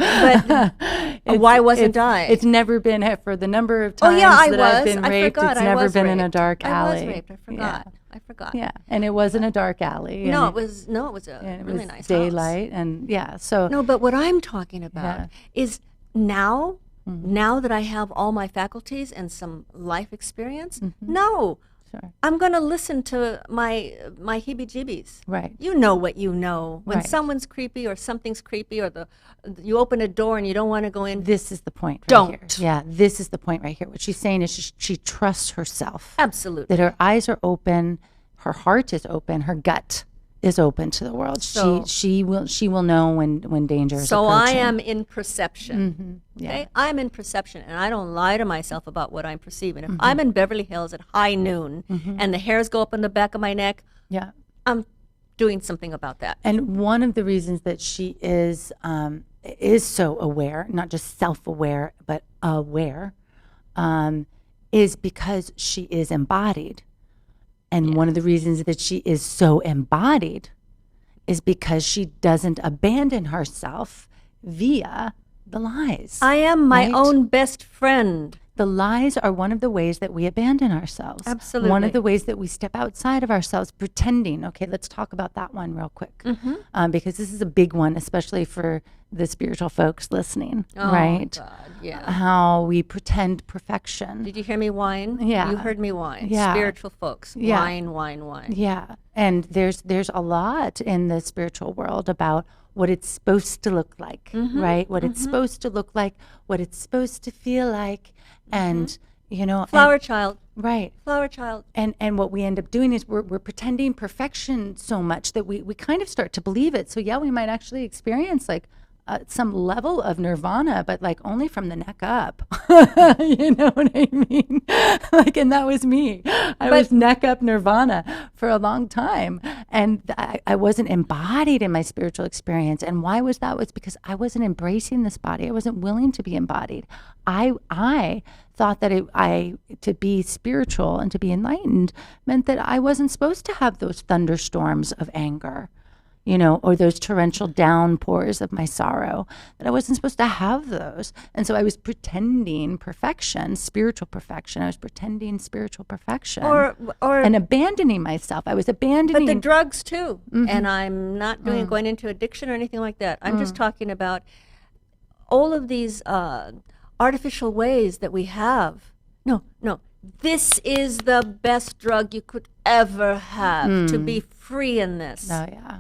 but why wasn't I? It's never been, for the number of times that I've been raped, it's never been in a dark alley. I was raped. I forgot. Yeah. I forgot. Yeah, and it wasn't a dark alley. No, it was a really nice house. Daylight, and so. No, but what I'm talking about is now that I have all my faculties and some life experience, no, Sure. I'm going to listen to my heebie-jeebies. Right. You know what you know. When Right. someone's creepy or something's creepy or you open a door and you don't want to go in. This is the point right Don't. here. Yeah, this is the point right here. What she's saying is she trusts herself. Absolutely. That her eyes are open, her heart is open, her gut is open to the world. So- she will know when danger is So I approaching. am in perception. Yeah. Okay? I'm in perception, and I don't lie to myself about what I'm perceiving. If I'm in Beverly Hills at high noon and the hairs go up on the back of my neck, Yeah. I'm doing something about that. And one of the reasons that she is so aware, not just self-aware, but aware, is because she is embodied. And one of the reasons that she is so embodied is because she doesn't abandon herself via the lies. I am my Right. own best friend. The lies are one of the ways that we abandon ourselves. Absolutely. One of the ways that we step outside of ourselves, pretending. Okay, let's talk about that one real quick. Because this is a big one, especially for the spiritual folks listening, Oh, right? God, yeah. How we pretend perfection. Did you hear me whine? Yeah. You heard me whine. Yeah. Spiritual folks. Yeah. Whine, whine, whine. Yeah, and there's a lot in the spiritual world about what it's supposed to look like, right? What it's supposed to look like, what it's supposed to feel like, and Flower child. right. Flower child. And what we end up doing is we're pretending perfection so much that we kind of start to believe it. So yeah, we might actually experience like some level of nirvana, but like only from the neck up. You know what I mean? Like, and that was me. I was neck up nirvana for a long time. And I wasn't embodied in my spiritual experience. And why was that? Was because I wasn't embracing this body. I wasn't willing to be embodied. I thought that to be spiritual and to be enlightened meant that I wasn't supposed to have those thunderstorms of anger, or those torrential downpours of my sorrow, that I wasn't supposed to have those. And so I was pretending perfection, spiritual perfection. I was pretending spiritual perfection. Or And abandoning myself. I was abandoning. but the drugs too. And I'm not going into addiction or anything like that. I'm just talking about all of these artificial ways that we have. No. This is the best drug you could ever have to be free in this. Oh, yeah.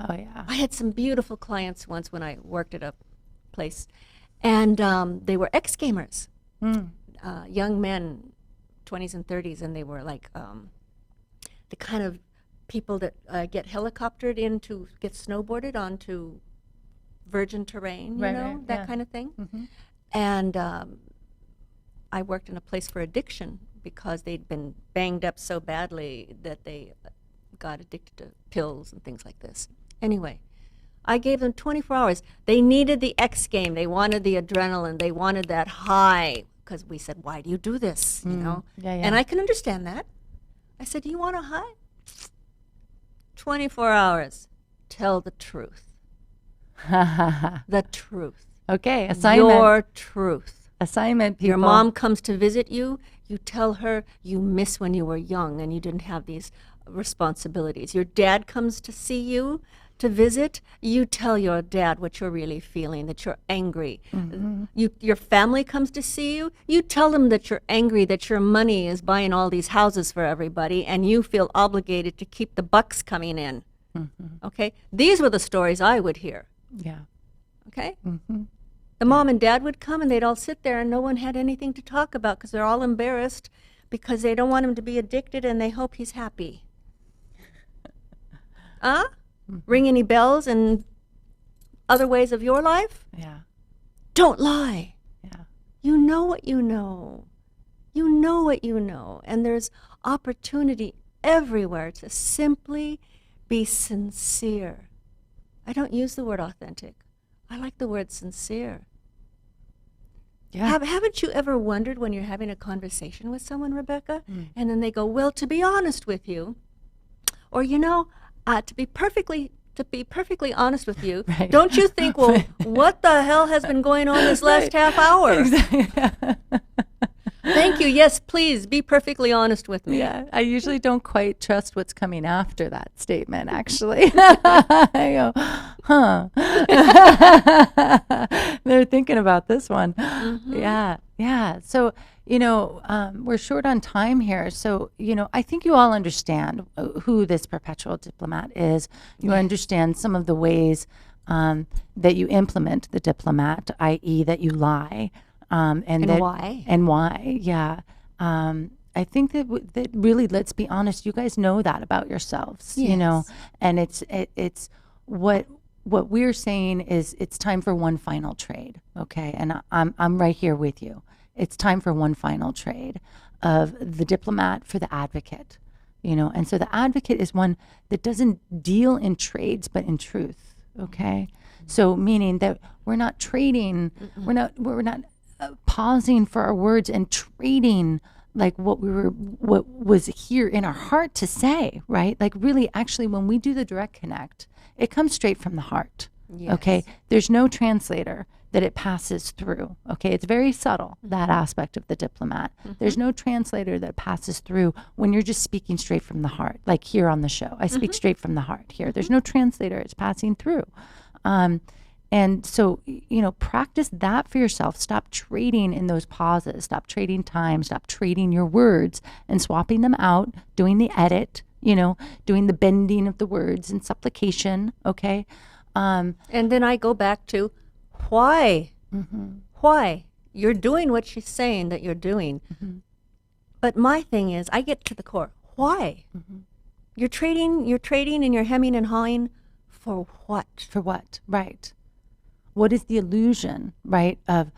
Oh, yeah. I had some beautiful clients once when I worked at a place, and they were ex-gamers, young men, 20s and 30s, and they were like the kind of people that get helicoptered in to get snowboarded onto virgin terrain, Right, that yeah. kind of thing. And I worked in a place for addiction because they'd been banged up so badly that they got addicted to pills and things like this. Anyway, I gave them 24 hours. They needed the X game. They wanted the adrenaline. They wanted that high. Because we said, why do you do this? Yeah, And I can understand that. I said, you want a high? 24 hours. Tell the truth. The truth. Okay, assignment. Your truth. Assignment, people. Your mom comes to visit you. You tell her you miss when you were young and you didn't have these responsibilities. Your dad comes to see you to visit. You tell your dad what you're really feeling, that you're angry. Your family comes to see you. You tell them that you're angry, that your money is buying all these houses for everybody, and you feel obligated to keep the bucks coming in. Okay? These were the stories I would hear. Yeah. Okay? The mom and dad would come and they'd all sit there and no one had anything to talk about because they're all embarrassed because they don't want him to be addicted and they hope he's happy. Ring any bells in other ways of your life? Yeah. Don't lie. Yeah. You know what you know. You know what you know. And there's opportunity everywhere to simply be sincere. I don't use the word authentic. I like the word sincere. Yeah. Haven't you ever wondered when you're having a conversation with someone, Rebecca, and then they go, well, to be honest with you, or, to be perfectly honest with you, Right. don't you think, well, what the hell has been going on this last half hour? Thank you. Yes, please be perfectly honest with me. Yeah, I usually don't quite trust what's coming after that statement, actually. I go, huh. They're thinking about this one. Yeah, yeah. So, we're short on time here. So, I think you all understand who this perpetual diplomat is. You understand some of the ways that you implement the diplomat, i.e., that you lie. And why? And why, yeah. I think that really, let's be honest, you guys know that about yourselves, and it's what we're saying is it's time for one final trade, okay? And I'm right here with you. It's time for one final trade of the diplomat for the advocate, and so the advocate is one that doesn't deal in trades but in truth, okay? So meaning that we're not trading, we're not pausing for our words and trading like what was here in our heart to say, right? Like really, actually, when we do the direct connect, it comes straight from the heart. Yes. Okay, there's no translator that it passes through. Okay, it's very subtle, that aspect of the diplomat. There's no translator that passes through when you're just speaking straight from the heart. Like here on the show, I speak straight from the heart here. There's no translator; it's passing through. And so, practice that for yourself. Stop trading in those pauses. Stop trading time. Stop trading your words and swapping them out, doing the edit, doing the bending of the words and supplication, okay? And then I go back to why? Why? You're doing what she's saying that you're doing. But my thing is, I get to the core. Why? You're trading and you're hemming and hawing for what? For what? Right. What is the illusion, right, of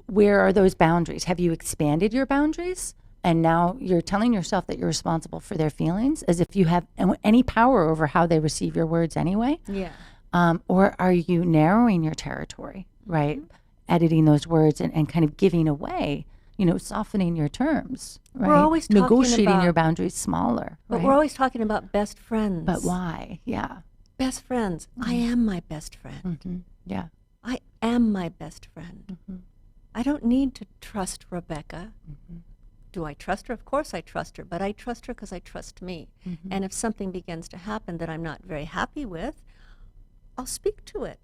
where are those boundaries? Have you expanded your boundaries? And now you're telling yourself that you're responsible for their feelings as if you have any power over how they receive your words anyway? Yeah. Or are you narrowing your territory, right? Editing those words and kind of giving away, softening your terms, right? We're always talking negotiating your boundaries smaller. But right? we're always talking about best friends. But why? Yeah. Best friends. I am my best friend. Yeah. I am my best friend. I don't need to trust Rebecca. Do I trust her? Of course I trust her, but I trust her because I trust me. And if something begins to happen that I'm not very happy with, I'll speak to it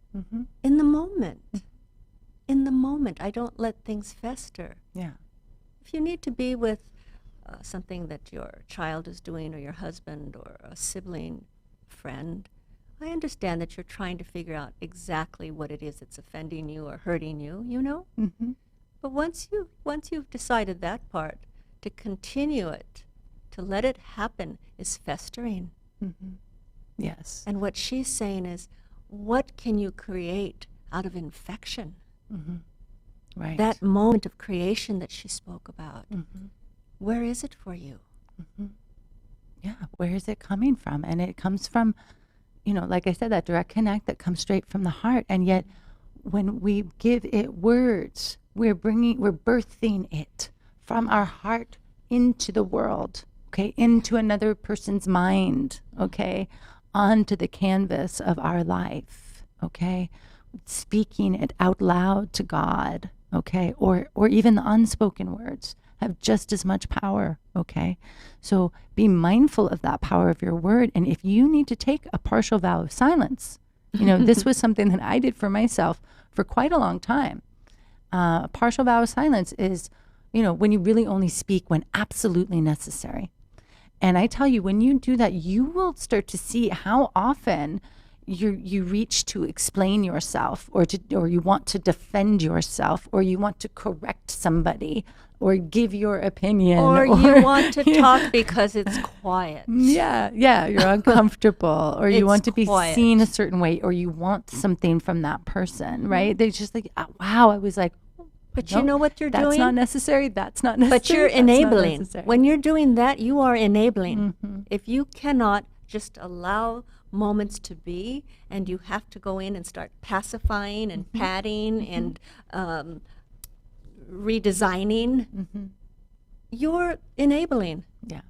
in the moment. In the moment. I don't let things fester. Yeah. If you need to be with something that your child is doing or your husband or a sibling, friend, I understand that you're trying to figure out exactly what it is that's offending you or hurting you, But once you've decided that part, to continue it, to let it happen, is festering. Yes. And what she's saying is, what can you create out of infection? Right. That moment of creation that she spoke about, where is it for you? Yeah. Where is it coming from? And it comes from, like I said, that direct connect that comes straight from the heart. And yet when we give it words, we're birthing it from our heart into the world, okay, into another person's mind, okay, onto the canvas of our life, okay, speaking it out loud to God, okay, or even the unspoken words have just as much power, okay? So be mindful of that power of your word. And if you need to take a partial vow of silence, this was something that I did for myself for quite a long time. A partial vow of silence is, when you really only speak when absolutely necessary. And I tell you, when you do that, you will start to see how often you reach to explain yourself or you want to defend yourself or you want to correct somebody or give your opinion. Or you want to talk because it's quiet. Yeah, you're uncomfortable or you want to be quiet. seen a certain way or you want something from that person, right? They're just like, oh, wow, I was like, but nope, you know what you're that's doing? That's not necessary. That's not necessary. But you're that's not enabling. necessary. When you're doing that, you are enabling. If you cannot just allow moments to be and you have to go in and start pacifying and patting and redesigning, you're enabling. Yeah.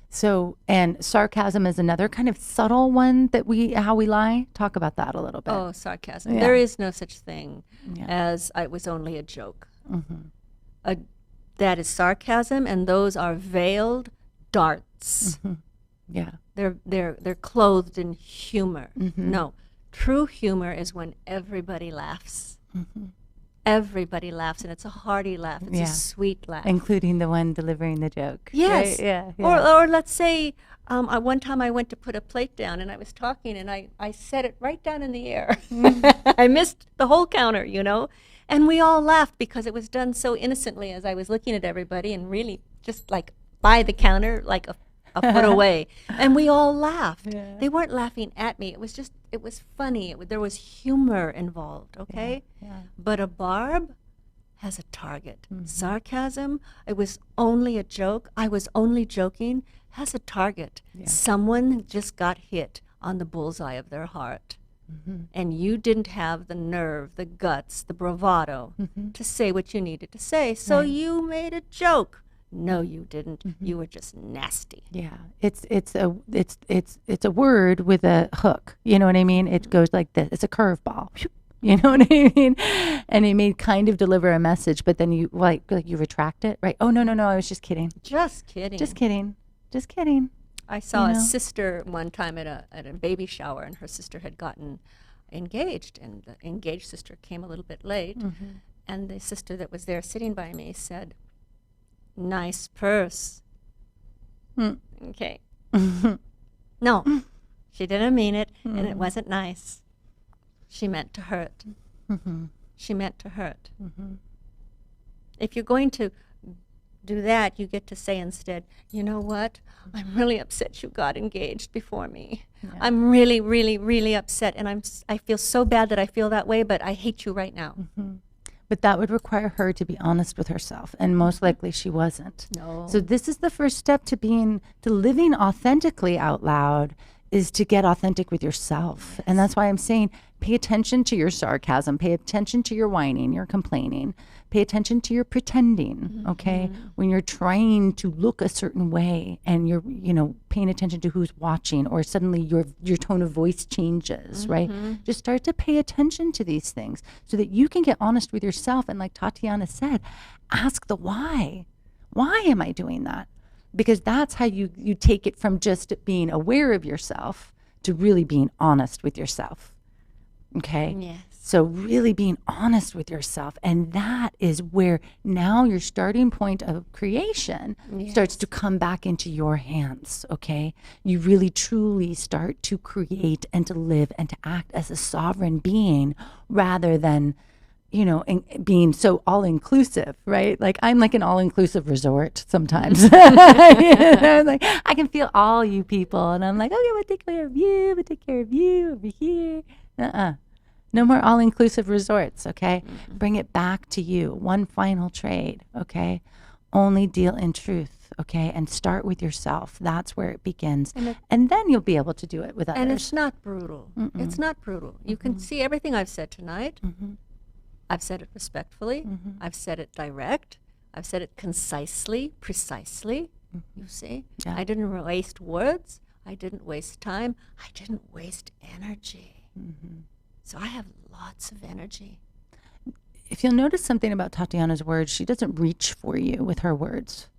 So, and sarcasm is another kind of subtle one that how we lie. Talk about that a little bit. Oh, sarcasm. Yeah. There is no such thing Yeah. as it was only a joke. that is sarcasm, and those are veiled darts. Yeah. They're clothed in humor. No, true humor is when everybody laughs. Everybody laughs, and it's a hearty laugh. It's a sweet laugh, including the one delivering the joke. Yes. Right? Yeah. Or let's say one time I went to put a plate down, and I was talking, and I set it right down in the air. I missed the whole counter, and we all laughed because it was done so innocently as I was looking at everybody and really just like by the counter, like a foot away, and we all laughed. Yeah. They weren't laughing at me. It was funny. There was humor involved, okay? Yeah. But a barb has a target. Sarcasm, it was only a joke. I was only joking, has a target. Yeah. Someone just got hit on the bullseye of their heart. And you didn't have the nerve, the guts, the bravado to say what you needed to say. So you made a joke. No, you didn't. You were just nasty. Yeah, it's a word with a hook. You know what I mean? It goes like this. It's a curveball. You know what I mean? And it may kind of deliver a message, but then you like you retract it, right? Oh no, I was just kidding. Just kidding. Just kidding. I saw a sister one time at a baby shower, and her sister had gotten engaged, and the engaged sister came a little bit late, and the sister that was there sitting by me said, "Nice purse." Okay. No, she didn't mean it, and it wasn't nice. She meant to hurt. She meant to hurt. If you're going to do that, you get to say instead, "You know what? I'm really upset you got engaged before me. Yeah. I'm really, really, really upset, and I feel so bad that I feel that way, but I hate you right now." But that would require her to be honest with herself, and most likely she wasn't. No. So this is the first step to living authentically out loud, is to get authentic with yourself. And that's why I'm saying, pay attention to your sarcasm, pay attention to your whining, your complaining, pay attention to your pretending, okay? When you're trying to look a certain way and you're, paying attention to who's watching, or suddenly your tone of voice changes, right? Just start to pay attention to these things so that you can get honest with yourself. And like Tatyana said, ask the why. Why am I doing that? Because that's how you take it from just being aware of yourself to really being honest with yourself. Okay? Yes. So really being honest with yourself. And that is where now your starting point of creation starts to come back into your hands. Okay? You really truly start to create and to live and to act as a sovereign being rather than being so all-inclusive, right? Like I'm like an all-inclusive resort sometimes. Like I can feel all you people, and I'm like, okay, we'll take care of you, we'll take care of you over here. No more all-inclusive resorts, okay? Bring it back to you. One final trade, okay? Only deal in truth, okay? And start with yourself. That's where it begins. And then you'll be able to do it with others. And it's not brutal. It's not brutal. You can see everything I've said tonight. I've said it respectfully. I've said it direct. I've said it concisely, precisely. You see? Yeah. I didn't waste words. I didn't waste time. I didn't waste energy. So I have lots of energy. If you'll notice something about Tatyana's words, she doesn't reach for you with her words.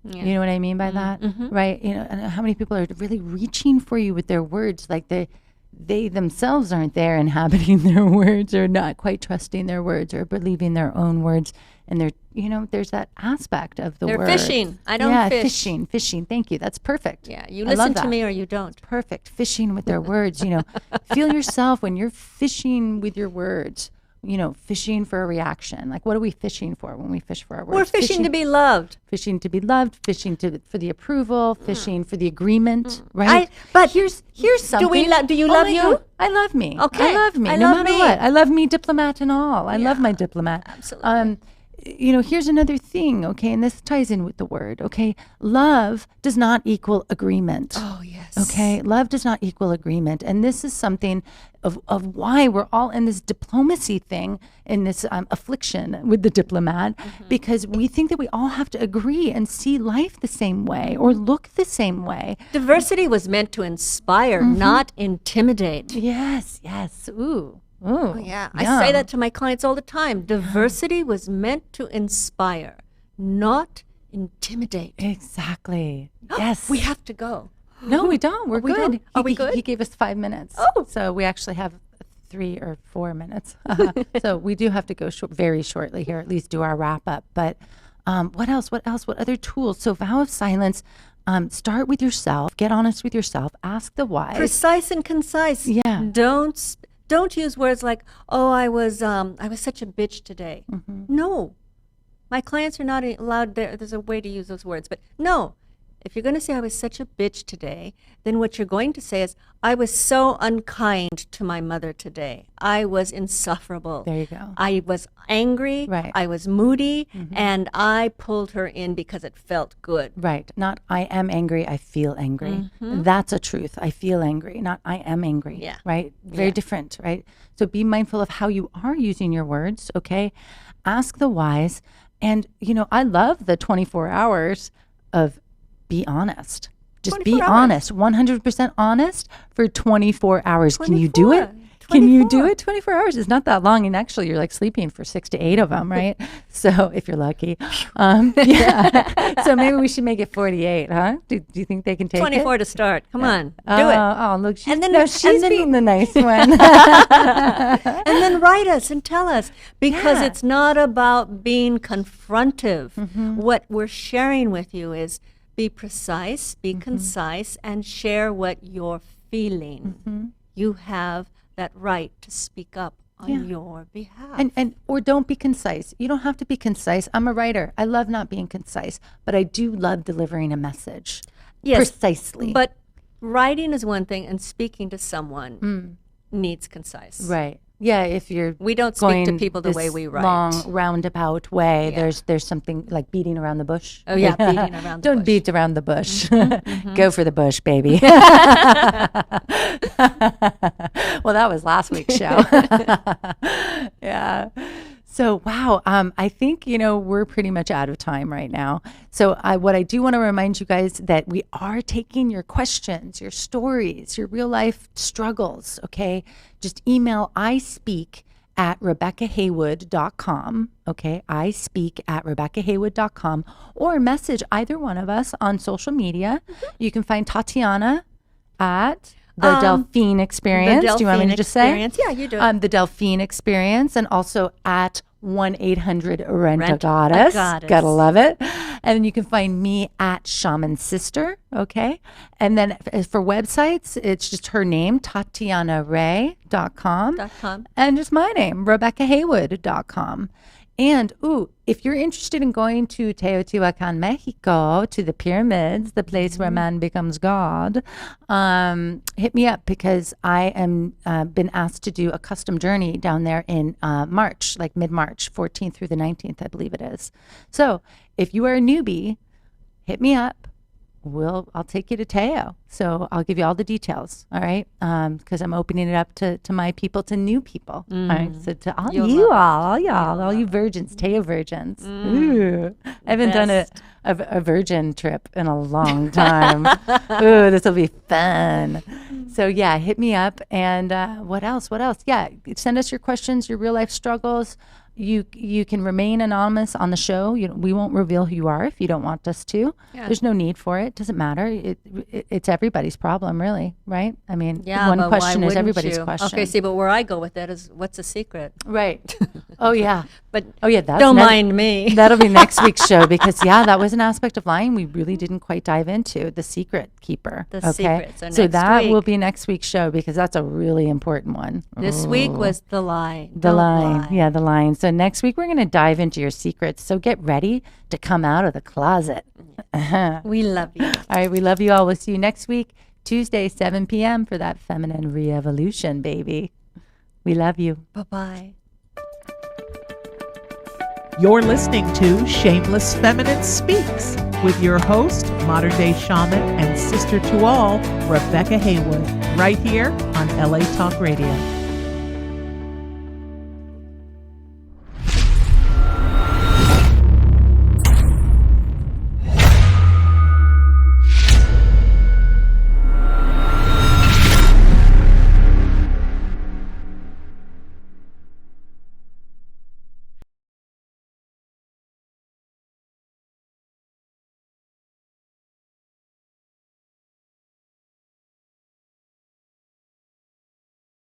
Yeah. You know what I mean by that? Right? And how many people are really reaching for you with their words, like they themselves aren't there inhabiting their words, or not quite trusting their words, or believing their own words. And there's that aspect of the word. They're fishing. I don't fish. Fishing. Thank you. That's perfect. Yeah, you listen to me or you don't. Perfect. Fishing with their words, Feel yourself when you're fishing with your words, fishing for a reaction. Like, what are we fishing for when we fish for our words? We're fishing to be loved. Fishing to be loved, fishing for the approval, fishing for the agreement, right? But here's something. Do you love you? God. I love me. Okay. I love me. I no love matter me. what. I love me, diplomat and all. I love my diplomat. Absolutely. Here's another thing, okay, and this ties in with the word, okay? Love does not equal agreement. Oh, yes. Okay? Love does not equal agreement. And this is something of why we're all in this diplomacy thing, in this affliction with the diplomat, because we think that we all have to agree and see life the same way or look the same way. Diversity was meant to inspire, not intimidate. Yes. Ooh. Oh, yeah. I say that to my clients all the time. Diversity was meant to inspire, not intimidate. Exactly. Yes. We have to go. No, we don't. We're we good. don't? Are we good? He gave us 5 minutes. Oh. So we actually have 3 or 4 minutes. So we do have to go very shortly here, at least do our wrap up. But what else? What other tools? So vow of silence, start with yourself, get honest with yourself, ask the why. Precise and concise. Yeah. Don't use words like, oh, I was such a bitch today. Mm-hmm. No. My clients are not allowed, there's a way to use those words, but no. If you're going to say I was such a bitch today, then what you're going to say is, I was so unkind to my mother today. I was insufferable. There you go. I was angry. Right. I was moody, and I pulled her in because it felt good. Right. Not I am angry, I feel angry. That's a truth. I feel angry, not I am angry. Yeah. Right? Very different, right? So be mindful of how you are using your words, okay? Ask the whys. And, I love the 24 hours of be honest. Just be 24 hours. honest. 100% honest for 24 hours. Can you do 24. it? Can you do it? 24 hours is not that long. And actually, you're like sleeping for 6 to 8 of them, right? So if you're lucky. Yeah. So maybe we should make it 48, huh? Do you think they can take 24 it? to start. Come on. Do it. Oh, look. She's, And then- she's and then- being the nice one. And then write us and tell us, because Yeah. it's not about being confrontive. What we're sharing with you is be precise, be concise, and share what you're feeling. You have that right to speak up on your behalf. And or don't be concise. You don't have to be concise. I'm a writer. I love not being concise, but I do love delivering a message precisely. But writing is one thing, and speaking to someone needs concise. Right. Yeah, if you're We don't speak to going people the way this we write. long roundabout way, Yeah. there's something like beating around the bush. Oh, yeah, beating around the Don't bush. beat around the bush. Go for the bush, baby. Well, that was last week's show. Yeah. So, wow, I think, we're pretty much out of time right now. So what I do want to remind you guys that we are taking your questions, your stories, your real life struggles, okay? Just email ispeak@RebeccaHaywood.com, okay? ispeak@RebeccaHaywood.com, or message either one of us on social media. You can find Tatyana at the Delphine Experience. Do you want me to just say? Yeah, you do. The Delphine Experience, and also at 1-800-RENT-A-GODDESS. Goddess. Gotta love it. And then you can find me at Shaman Sister, okay? And then for websites, it's just her name, TatyanaRay.com. .com. And just my name, RebeccaHaywood.com. And, if you're interested in going to Teotihuacan, Mexico, to the pyramids, the place where man becomes God, hit me up, because I am been asked to do a custom journey down there in March, like mid-March, 14th through the 19th, I believe it is. So if you are a newbie, hit me up. I'll take you to Teo. So I'll give you all the details, all right? Because I'm opening it up to my people, to new people. All right, so to all all you virgins, Teo virgins. Ooh, I haven't done a virgin trip in a long time. Ooh, this will be fun. So yeah, hit me up. And what else? Yeah, send us your questions, your real life struggles. You can remain anonymous on the show. We won't reveal who you are if you don't want us to. Yeah. There's no need for it. Doesn't matter. It's everybody's problem, really, right? I mean, one question is everybody's question. Okay, see, but where I go with that is, what's the secret? Right. Oh, yeah. But don't mind me. That'll be next week's show, because, that was an aspect of lying we really didn't quite dive into, the secret keeper. Secret. So that will be next week's show, because that's a really important one. This week was the lie. The line. Yeah, the line. So next week, we're going to dive into your secrets. So get ready to come out of the closet. We love you. All right, we love you all. We'll see you next week, Tuesday, 7 p.m. for that feminine re-evolution, baby. We love you. Bye-bye. You're listening to Shameless Feminine Speaks with your host, modern day shaman and sister to all, Rebecca Haywood, right here on LA Talk Radio.